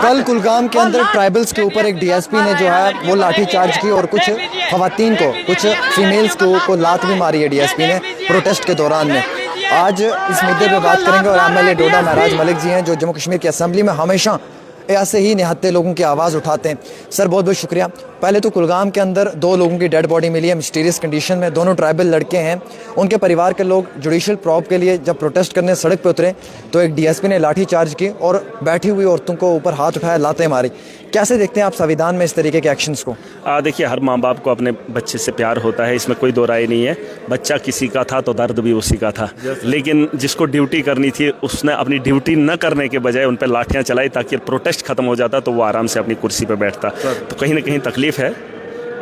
कल कुलगाम के अंदर ट्राइबल्स के ऊपर एक डीएसपी ने जो है वो लाठी चार्ज की और कुछ खवातीन को, कुछ फीमेल्स को लात भी मारी है डीएसपी ने प्रोटेस्ट के दौरान में। आज इस मुद्दे पे बात करेंगे और एमएलए डोडा महराज मलिक जी हैं जो जम्मू कश्मीर की असेंबली में हमेशा ऐसे ही निहत्थे लोगों की आवाज़ उठाते हैं। सर बहुत बहुत शुक्रिया। पहले तो कुलगाम के अंदर 2 लोगों की डेड बॉडी मिली है मिस्टीरियस कंडीशन में, दोनों ट्राइबल लड़के हैं। उनके परिवार के लोग जुडिशल प्रॉब के लिए जब प्रोटेस्ट करने सड़क पर उतरे तो एक डीएसपी ने लाठी चार्ज की और बैठी हुई औरतों को ऊपर हाथ उठाया, लातें मारी। कैसे देखते हैं आप संविधान में इस तरीके के एक्शंस को? देखिए, हर माँ बाप को अपने बच्चे से प्यार होता है, इसमें कोई दो राय नहीं है। बच्चा किसी का था तो दर्द भी उसी का था, लेकिन जिसको ड्यूटी करनी थी उसने अपनी ड्यूटी न करने के बजाय उन पर लाठियाँ चलाई ताकि प्रोटेस्ट खत्म हो जाता तो वो आराम से अपनी कुर्सी पर बैठता। तो कहीं ना कहीं तकलीफ है,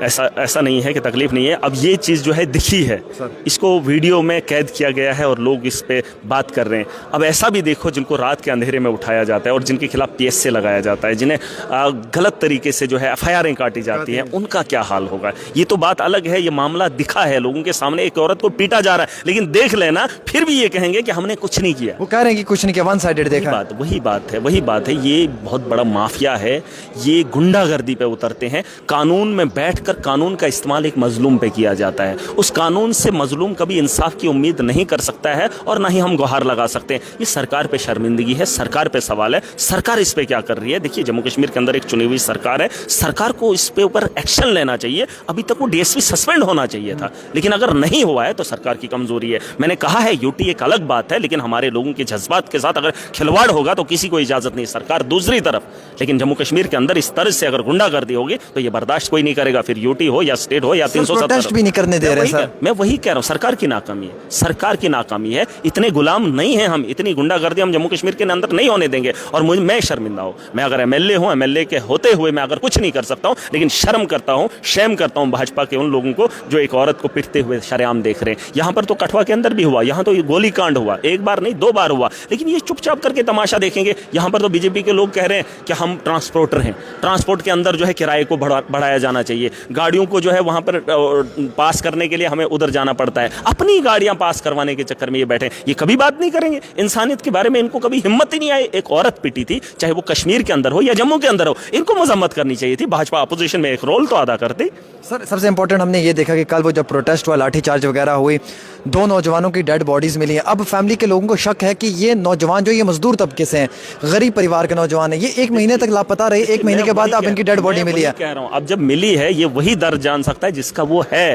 ऐसा नहीं है कि तकलीफ नहीं है। अब ये चीज़ जो है दिखी है, इसको वीडियो में कैद किया गया है और लोग इस पे बात कर रहे हैं। अब ऐसा भी देखो जिनको रात के अंधेरे में उठाया जाता है और जिनके खिलाफ पीएसए लगाया जाता है, जिन्हें गलत तरीके से जो है एफआईआरें काटी जाती हैं, उनका क्या हाल होगा। ये तो बात अलग है, ये मामला दिखा है लोगों के सामने, एक औरत को पीटा जा रहा है, लेकिन देख लेना फिर भी ये कहेंगे कि हमने कुछ नहीं किया। वो कह रहे हैं कि कुछ नहीं किया, वन साइडेड देखा। वही बात है। ये बहुत बड़ा माफिया है, ये गुंडागर्दी पे उतरते हैं। कानून में बैठकर कानून का इस्तेमाल एक मजलूम पे किया जाता है। उस कानून से मजलूम कभी इंसाफ की उम्मीद नहीं कर सकता है और ना ही हम गुहार लगा सकते हैं। ये सरकार पे शर्मिंदगी है, सरकार पे सवाल है, सरकार इस पे क्या कर रही है। देखिए, जम्मू कश्मीर के अंदर एक चुनी हुई सरकार है, सरकार को इस पे ऊपर एक्शन लेना चाहिए। अभी तक वो डीएसपी सस्पेंड होना चाहिए था, लेकिन अगर नहीं हुआ है तो सरकार की कमजोरी है। मैंने कहा है यूटी एक अलग बात है, लेकिन हमारे लोगों के जज्बात के साथ अगर खिलवाड़ होगा तो किसी को इजाजत नहीं, सरकार दूसरी तरफ। लेकिन जम्मू कश्मीर के अंदर इस तरह से अगर गुंडागर्दी होगी तो ये बर्दाश्त कोई नहीं करेगा, फिर यूटी हो या स्टेट हो या 370 भी नहीं करने दे रहे सर। मैं वही कह रहा हूँ, सरकार की नाकामी है, सरकार की नाकामी है। इतने गुलाम नहीं है हम, इतनी गुंडागर्दी हम जम्मू कश्मीर के अंदर नहीं होने देंगे। और मैं शर्मिंदा हूँ, मैं अगर एमएलए हूँ, एमएलए के होते हुए मैं अगर कुछ नहीं कर सकता हूँ, लेकिन शर्म करता हूँ, शेम करता हूँ भाजपा के उन लोगों को जो एक औरत को पिटते हुए शरेआम देख रहे हैं। यहाँ पर तो कठुआ के अंदर भी हुआ, यहाँ तो गोली कांड हुआ, एक बार नहीं 2 बार हुआ, लेकिन ये चुपचाप करके तमाशा देखेंगे। यहाँ पर तो बीजेपी के लोग कह रहे हैं कि हम ट्रांसपोर्टर हैं, ट्रांसपोर्ट के अंदर जो है किराए को बढ़ाया जाना चाहिए, गाड़ियों को जो है वहाँ पर पास करने के लिए हमें उधर जाना पड़ता है, अपनी गाड़ियां पास करवाने के चक्कर में ये बैठे। ये कभी बात नहीं करेंगे इंसानियत के बारे में, इनको कभी हिम्मत ही नहीं आई। एक औरत पिटी थी, चाहे वो कश्मीर के अंदर हो या जम्मू के अंदर हो, इनको मजम्मत करनी चाहिए थी। भाजपा अपोजिशन में एक रोल तो अदा करती। सर सबसे इंपॉर्टेंट हमने ये देखा कि कल वो जब प्रोटेस्ट हुआ, लाठीचार्ज वगैरह हुई, 2 नौजवानों की डेड बॉडीज मिली हैं। अब फैमिली के लोगों को शक है कि ये नौजवान जो ये मजदूर तबके से हैं, गरीब परिवार के नौजवान हैं, ये 1 महीने तक लापता रहे, 1 महीने के बाद अब इनकी डेड बॉडी मिली है। कह रहा हूँ, अब जब मिली है ये वही दर्द जान सकता है जिसका वो है।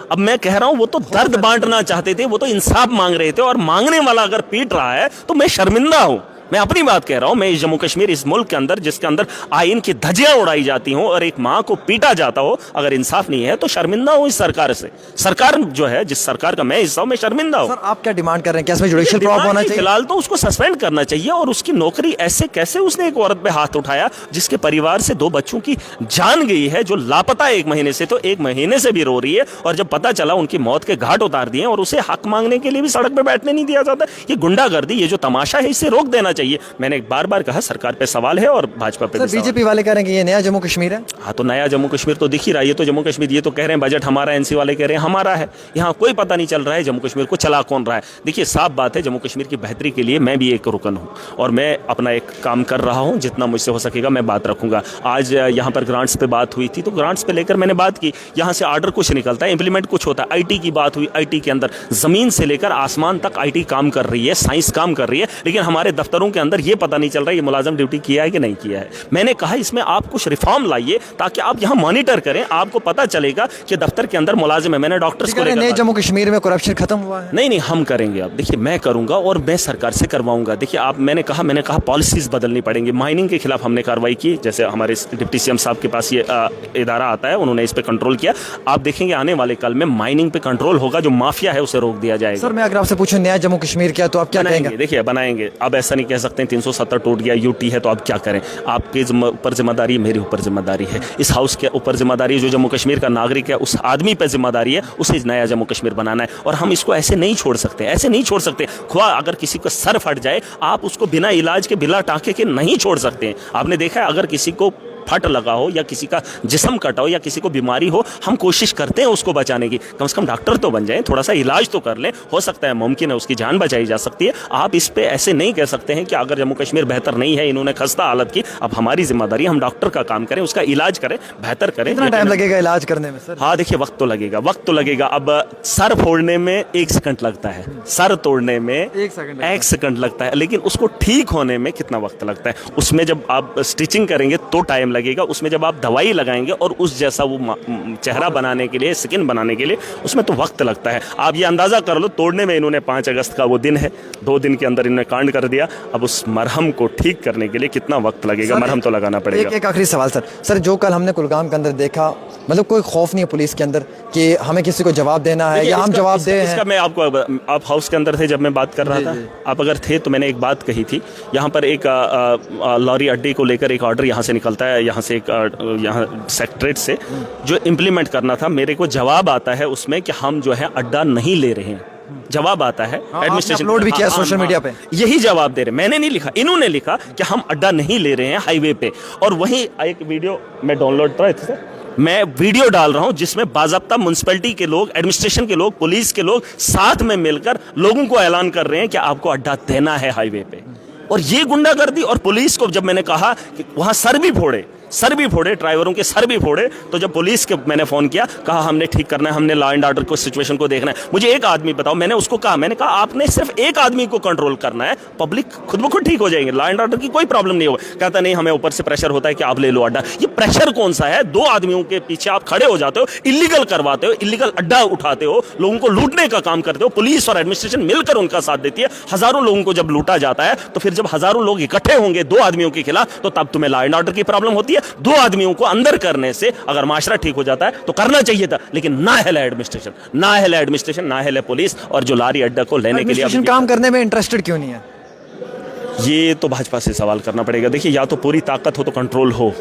अब मैं कह रहा हूं, वो तो दर्द बांटना चाहते थे, वो तो इंसाफ मांग रहे थे, और मांगने वाला अगर पीट रहा है तो मैं शर्मिंदा हूं। मैं अपनी बात कह रहा हूं, मैं इस जम्मू कश्मीर, इस मुल्क के अंदर जिसके अंदर आइन की धज्जियां उड़ाई जाती हों और एक मां को पीटा जाता हो, अगर इंसाफ नहीं है तो शर्मिंदा हूं इस सरकार से। सरकार जो है, जिस सरकार का मैं हिस्सा हूं, मैं शर्मिंदा हूं। सर आप क्या डिमांड कर रहे हैं? क्या इसमें जुडिशियल प्रॉब होना चाहिए? फिलहाल तो उसको सस्पेंड करना चाहिए, और उसकी नौकरी ऐसे कैसे उसने एक औरत पे हाथ उठाया जिसके परिवार से 2 बच्चों की जान गई है, जो लापता 1 महीने से, तो 1 महीने से भी रो रही है, और जब पता चला उनकी मौत के घाट उतार दिए और उसे हक मांगने के लिए भी सड़क पर बैठने नहीं दिया जाता। ये गुंडागर्दी, ये जो तमाशा है, इसे रोक देना चाहिए। मैंने बार कहा सरकार पे सवाल है और भाजपा पे। बीजेपी वाले कह रहे हैं कि ये नया जम्मू कश्मीर है। हाँ, तो नया जम्मू कश्मीर तो दिख ही रहा है। ये तो जम्मू कश्मीर, ये तो कह रहे हैं बजट हमारा, एनसी वाले कह रहे हैं हमारा है। यहाँ कोई पता नहीं चल रहा है जम्मू कश्मीर को चला कौन रहा है। देखिए, साफ बात है, जम्मू कश्मीर की बेहतरी के लिए मैं भी एक रुकन हूँ और मैं अपना एक काम कर रहा हूँ, जितना मुझसे हो सकेगा मैं बात रखूंगा। आज यहाँ पर ग्रांट्स पे बात हुई थी, तो ग्रांट्स पे लेकर मैंने बात की। यहाँ से आर्डर कुछ निकलता है, इंप्लीमेंट कुछ होता है। आईटी की बात हुई, आईटी के अंदर जमीन से लेकर आसमान तक आईटी काम कर रही है, साइंस काम कर रही है, लेकिन हमारे दफ्तरों के अंदर ये पता नहीं चल रहा है ये मुलाजिम ड्यूटी किया है कि नहीं किया है। मैंने कहा इसमें आप कुछ रिफॉर्म लाइए ताकि आप यहाँ मॉनिटर करें, आपको पता चलेगा कि दफ्तर के अंदर मुलाजिम है। मैंने डॉक्टर्स को लेकर जम्मू कश्मीर में करप्शन खत्म हुआ है? नहीं, हम करेंगे। अब देखिए, मैं करूंगा और मैं सरकार से करवाऊंगा। देखिए, आप मैंने कहा पॉलिसीज बदलनी पड़ेंगी। माइनिंग के खिलाफ हमने कार्रवाई की, जैसे हमारे डिप्टी सीएम साहब के पास ये इदारा आता है, उन्होंने इस पर कंट्रोल किया। आप देखेंगे आने वाले कल में माइनिंग पे कंट्रोल होगा, जो माफिया है उसे रोक दिया जाएगा। सर मैं अगर आपसे पूछूं नया जम्मू कश्मीर क्या, तो आप क्या कहेंगे? देखिए, बनाएंगे। अब ऐसा नहीं कह सकते 370 टूट गया, यूटी है तो आप क्या करें। आपके ऊपर जिम्मेदारी, मेरे ऊपर जिम्मेदारी है, इस हाउस के ऊपर जिम्मेदारी है, जो जम्मू कश्मीर का नागरिक है उस आदमी पर जिम्मेदारी है, उसे नया जम्मू कश्मीर बनाना है। और हम इसको ऐसे नहीं छोड़ सकते, ऐसे नहीं छोड़ सकते। खुआ अगर किसी का सर फट जाए, आप उसको बिना इलाज के, बिना टाँके के नहीं छोड़ सकते हैं। आपने देखा है, अगर किसी को फट लगा हो या किसी का जिस्म कटा हो या किसी को बीमारी हो, हम कोशिश करते हैं उसको बचाने की। कम से कम डॉक्टर तो बन जाएं, थोड़ा सा इलाज तो कर लें, हो सकता है मुमकिन है उसकी जान बचाई जा सकती है। आप इस पे ऐसे नहीं कह सकते हैं कि अगर जम्मू कश्मीर बेहतर नहीं है, इन्होंने खस्ता हालत की, अब हमारी जिम्मेदारी, हम डॉक्टर का काम करें, उसका इलाज करें, बेहतर करें। कितना टाइम लगेगा इलाज करने में सर? हाँ देखिए, वक्त तो लगेगा, वक्त तो लगेगा। अब सर फोड़ने में 1 सेकंड लगता है, सर तोड़ने में 1 सेकंड लगता है, लेकिन उसको ठीक होने में कितना वक्त लगता है? उसमें जब आप स्टिचिंग करेंगे तो टाइम लगेगा, उसमें जब आप दवाई लगाएंगे और उस जैसा वो चेहरा बनाने के लिए, स्किन बनाने के लिए, उसमें तो वक्त लगता है। आप ये अंदाजा कर लो, तोड़ने में इन्होंने 5 अगस्त का वो दिन है, 2 दिन के अंदर इन्होंने कांड कर दिया। अब उस मरहम को ठीक करने के लिए कितना वक्त लगेगा? मरहम तो लगाना पड़ेगा। एक आखिरी सवाल सर, जो कल हमने कुलगाम के अंदर देखा, मतलब कोई खौफ नहीं है पुलिस के अंदर कि हमें किसी को जवाब देना है या हम जवाब दे? इसका मैं आपको, आप हाउस के अंदर थे जब मैं बात कर रहा था, आप अगर थे तो मैंने एक बात कही थी। यहाँ पर एक लॉरी अड्डे को लेकर एक ऑर्डर यहाँ से निकलता है, यहाँ से एक यहाँ सेक्रेटरीट से, जो इम्प्लीमेंट करना था। मेरे को जवाब आता है उसमें कि हम जो है अड्डा नहीं ले रहे हैं, जवाब आता है एडमिनिस्ट्रेशन, अपलोड भी किया सोशल मीडिया पे, यही जवाब दे रहे। मैंने नहीं लिखा, इन्होंने लिखा कि हम अड्डा नहीं ले रहे हैं हाईवे पे। और वहीं एक वीडियो मैं डाउनलोड कर, मैं वीडियो डाल रहा हूं जिसमें बाज़ाब्ता म्युनिसिपैलिटी के लोग, एडमिनिस्ट्रेशन के लोग, पुलिस के लोग साथ में मिलकर लोगों को ऐलान कर रहे हैं कि आपको अड्डा देना है हाईवे पे। और ये गुंडागर्दी, और पुलिस को जब मैंने कहा कि वहां सर भी फोड़े, ड्राइवरों के सर भी फोड़े, तो जब पुलिस के मैंने फोन किया, कहा हमने ठीक करना है, हमने लॉ एंड ऑर्डर को, सिचुएशन को देखना है। मुझे एक आदमी बताओ, मैंने उसको कहा, मैंने कहा आपने सिर्फ एक आदमी को कंट्रोल करना है, पब्लिक खुद ब खुद ठीक हो जाएंगे, लॉ एंड ऑर्डर की कोई प्रॉब्लम नहीं होगा। कहता नहीं, हमें ऊपर से प्रेशर होता है कि आप ले लो अड्डा। ये प्रेशर कौन सा है? 2 आदमियों के पीछे आप खड़े हो जाते हो, इलीगल करवाते हो, इलीगल अड्डा उठाते हो, लोगों को लूटने का काम करते हो। पुलिस और एडमिनिस्ट्रेशन मिलकर उनका साथ देती है। हजारों लोगों को जब लूटा जाता है, तो फिर जब हजारों लोग इकट्ठे होंगे 2 आदमियों के खिलाफ, तो तब तुम्हें लॉ एंड ऑर्डर की प्रॉब्लम होती है। 2 आदमियों को अंदर करने से अगर माशरा ठीक हो जाता है तो करना चाहिए था, लेकिन ना है एडमिनिस्ट्रेशन, ना है पुलिस, और जो लारी अड्डा को लेने के लिए काम करने में इंटरेस्टेड क्यों नहीं है? ये तो भाजपा से सवाल करना पड़ेगा। देखिए, या तो पूरी ताकत हो तो कंट्रोल हो,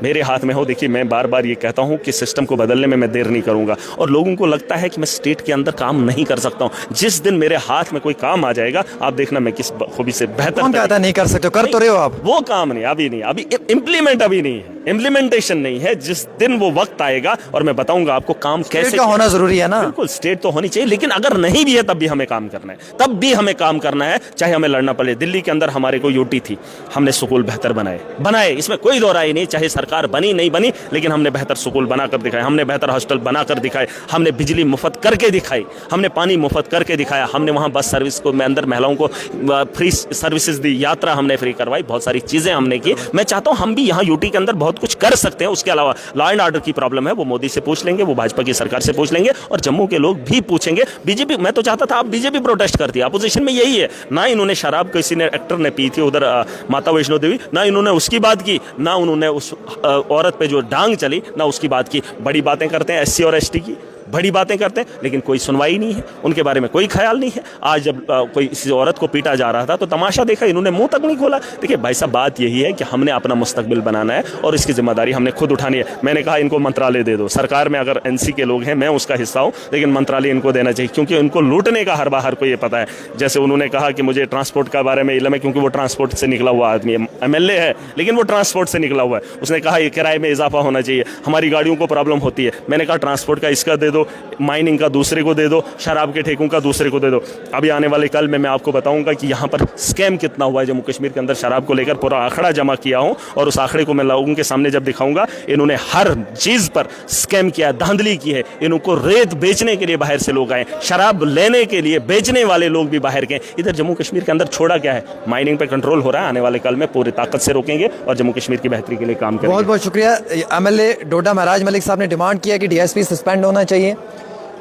मेरे हाथ में हो। देखिए, मैं बार बार ये कहता हूँ कि सिस्टम को बदलने में मैं देर नहीं करूँगा, और लोगों को लगता है कि मैं स्टेट के अंदर काम नहीं कर सकता हूँ। जिस दिन मेरे हाथ में कोई काम आ जाएगा, आप देखना मैं किस खूबी से बेहतर। कौन कहता नहीं कर सकते? कर तो रहे हो आप। वो काम नहीं, अभी इम्प्लीमेंट अभी नहीं है, इम्प्लीमेंटेशन नहीं है। जिस दिन वो वक्त आएगा और मैं बताऊंगा आपको काम कैसे होना जरूरी है ना। बिल्कुल, स्टेट तो होनी चाहिए, लेकिन अगर नहीं भी है तब भी हमें काम करना है, तब भी हमें काम करना है, चाहे हमें लड़ना पड़े। दिल्ली के अंदर हमारे को यूटी थी, हमने स्कूल बेहतर बनाए, इसमें कोई दो राय नहीं, चाहे सरकार बनी नहीं बनी, लेकिन हमने बेहतर स्कूल बनाकर दिखाए, हमने बेहतर हॉस्टल बनाकर दिखाए, हमने बिजली मुफ्त करके दिखाई, हमने पानी मुफ्त करके दिखाया, हमने वहां बस सर्विस को में अंदर महिलाओं को फ्री सर्विसेज दी, यात्रा हमने फ्री करवाई, बहुत सारी चीजें हमने की। मैं चाहता हूं हम भी यहाँ यूटी के अंदर बहुत कुछ कर सकते हैं। उसके अलावा लॉ एंड ऑर्डर की प्रॉब्लम है, वो मोदी से पूछ लेंगे, वो भाजपा की सरकार से पूछ लेंगे, और जम्मू के लोग भी पूछेंगे। बीजेपी, मैं तो चाहता था आप बीजेपी प्रोटेस्ट करती है, अपोजिशन में यही है ना। इन्होंने शराब किसी ने एक्टर ने पी थी उधर माता वैष्णो देवी, ना इन्होंने उसकी बात की, ना उन्होंने उस औरत पे जो डांग चली, ना उसकी बात की। बड़ी बातें करते हैं एससी और एसटी की, बड़ी बातें करते हैं, लेकिन कोई सुनवाई नहीं है, उनके बारे में कोई ख्याल नहीं है। आज जब कोई इस औरत को पीटा जा रहा था तो तमाशा देखा, इन्होंने मुंह तक नहीं खोला। देखिए भाई साहब, बात यही है कि हमने अपना मुस्तकबिल बनाना है और इसकी जिम्मेदारी हमने खुद उठानी है। मैंने कहा इनको मंत्रालय दे दो, सरकार में अगर एनसी के लोग हैं, मैं उसका हिस्सा हूं, लेकिन मंत्रालय इनको देना चाहिए, क्योंकि उनको लूटने का हर बाहर को ये पता है। जैसे उन्होंने कहा कि मुझे ट्रांसपोर्ट के बारे में इल्म है, क्योंकि वो ट्रांसपोर्ट से निकला हुआ आदमी है, एमएलए है, लेकिन वो ट्रांसपोर्ट से निकला हुआ है। उसने कहा ये किराए में इजाफा होना चाहिए, हमारी गाड़ियों को प्रॉब्लम होती है। मैंने कहा ट्रांसपोर्ट का इसका दे दो, माइनिंग का दूसरे को दे दो, शराब के ठेकों का दूसरे को दे दो। अभी आने वाले कल में मैं आपको बताऊंगा कि यहाँ पर स्कैम कितना हुआ है जम्मू कश्मीर के अंदर। शराब को लेकर पूरा आंकड़ा जमा किया हूं, और उस आंकड़े को मैं लोगों के सामने जब दिखाऊंगा, इन्होंने हर चीज पर स्कैम किया, धांधली की है। इनको रेत बेचने के लिए बाहर से लोग आए, शराब लेने के लिए बेचने वाले लोग भी बाहर गए। इधर जम्मू कश्मीर के अंदर छोड़ा क्या है? माइनिंग पर कंट्रोल हो रहा है। आने वाले कल में पूरी ताकत से रोकेंगे और जम्मू कश्मीर की बेहतरी के लिए काम करेंगे। बहुत बहुत शुक्रिया। एमएलए डोडा महराज मलिक साहब ने डिमांड किया कि डीएसपी सस्पेंड होना चाहिए।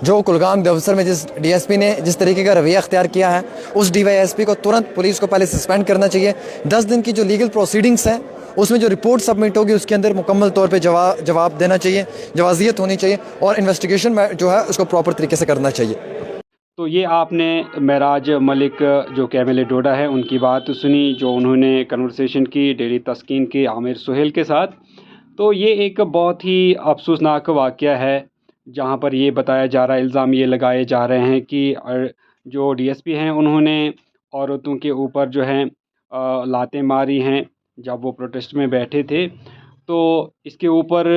जो कुलगाम अफसर में जिस डीएसपी ने जिस तरीके का रवैया अख्तियार किया है, उस डीवाईएसपी को तुरंत पुलिस को पहले सस्पेंड करना चाहिए। 10 दिन की जो लीगल प्रोसीडिंग्स हैं, उसमें जो रिपोर्ट सबमिट होगी उसके अंदर मुकम्मल तौर पे जवाब देना चाहिए, जवाजियत होनी चाहिए, और इन्वेस्टिगेशन जो है उसको प्रॉपर तरीके से करना चाहिए। तो ये आपने महराज मलिक जो कि एमएलए डोडा है उनकी बात सुनी, जो उन्होंने कन्वर्सेशन की डेली तस्कीन के आमिर सुहेल के साथ। तो ये एक बहुत ही अफसोसनाक वाक़या है, जहाँ पर ये बताया जा रहा है, इल्ज़ाम ये लगाए जा रहे हैं कि जो डीएसपी हैं उन्होंने औरतों के ऊपर जो है लातें मारी हैं जब वो प्रोटेस्ट में बैठे थे। तो इसके ऊपर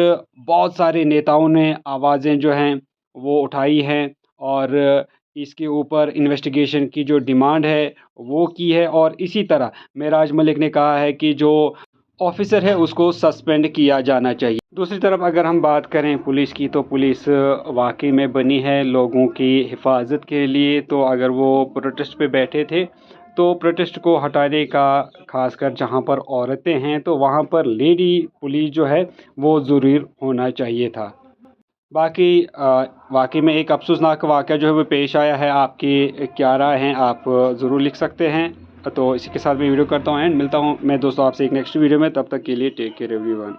बहुत सारे नेताओं ने आवाज़ें जो हैं वो उठाई हैं और इसके ऊपर इन्वेस्टिगेशन की जो डिमांड है वो की है। और इसी तरह मेराज मलिक ने कहा है कि जो ऑफिसर है उसको सस्पेंड किया जाना चाहिए। दूसरी तरफ अगर हम बात करें पुलिस की, तो पुलिस वाकई में बनी है लोगों की हिफाजत के लिए। तो अगर वो प्रोटेस्ट पे बैठे थे तो प्रोटेस्ट को हटाने का, खासकर जहां पर औरतें हैं तो वहां पर लेडी पुलिस जो है वो ज़रूर होना चाहिए था। बाकी वाकई में एक अफसोसनाक वाक़या जो है वो पेश आया है। आपकी क्या राय हैं आप ज़रूर लिख सकते हैं। तो इसी के साथ मैं वीडियो करता हूँ एंड मिलता हूँ मैं दोस्तों आपसे एक नेक्स्ट वीडियो में। तब तक के लिए टेक केयर एवरीवन।